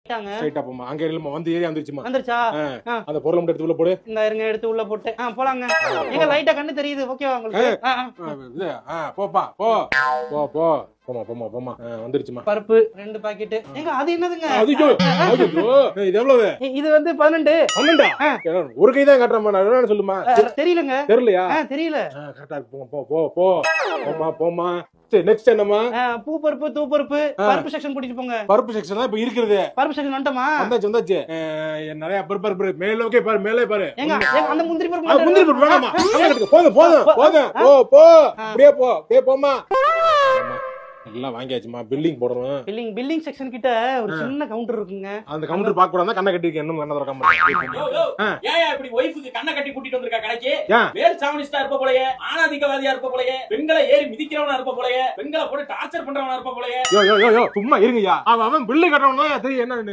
ஸ்ட்ரைட்டா போமா. அங்க இல்லமா வந்து ஏரியா வந்துருச்சுமா. வந்துருச்சா? அந்த பொருளை மட்டும் எடுத்து உள்ள போடு. இந்த இருங்க எடுத்து உள்ள போட்டு போலாங்க. எங்க லைட்டா கண்ணு தெரியுது. ஓகேவா உங்களுக்கு? இது போப்பா போ போ போ போமா போமா போமா வந்துருச்சுமா. பருப்பு 2 பாக்கெட். எங்க அது என்னதுங்க? ஐயோ இது எவ்வளவு? இது வந்து 12. 12 ஒரு கை தான் காட்டுறமா. நான் என்ன சொல்லுமா? தெரியலங்க. தெரியலையா? தெரியல. கரெக்டா இருக்கு. போ போ போ போமா போமா. சரி நெக்ஸ்ட் என்னமா? பூ பருப்பு தூ பருப்பு பருப்பு செக்ஷன் கூட்டிட்டு போங்க. பருப்பு செக்ஷன் தான் இப்ப இருக்குது. பருப்பு செக்ஷன் வந்துட்டோமா? வந்தாச்சு. நிறைய பருப்பு மேல ஓகே பாரு மேலே பாரு. எங்க அந்த முந்திரி பருப்பு முந்திரி பருப்பு வேணாமா? போங்க போ அப்படியே போ போமா. எல்லாம் வாங்கியாச்சுமா. பில்லிங் போடணும். பில்லிங் செக்ஷன் கிட்ட ஒரு சின்ன கவுண்டர் இருக்குங்க. அந்த கவுண்டர் பார்க்க கூடாதா? கண்ணை கட்டிருக்க இன்னும் கண்ணை திறக்காம. ஏன் இப்படி ஒய்ஃபுக்கு கண்ணை கட்டி கூட்டிட்டு வந்திருக்கா கடைக்கு? வேல் சாவனிஸ்டா இருப்ப போலயே, ஆணாதிக்கவாதியா இருப்ப போலயே, பெண்களை ஏறி மிதிக்கிறவனா இருப்ப போலயே, பெண்களை போட்டு டார்ச்சர் பண்றவனா இருப்ப போலயே. சும்மா இருங்கய்யா. அவன் பில்லு கட்டவனா தெரியும் என்ன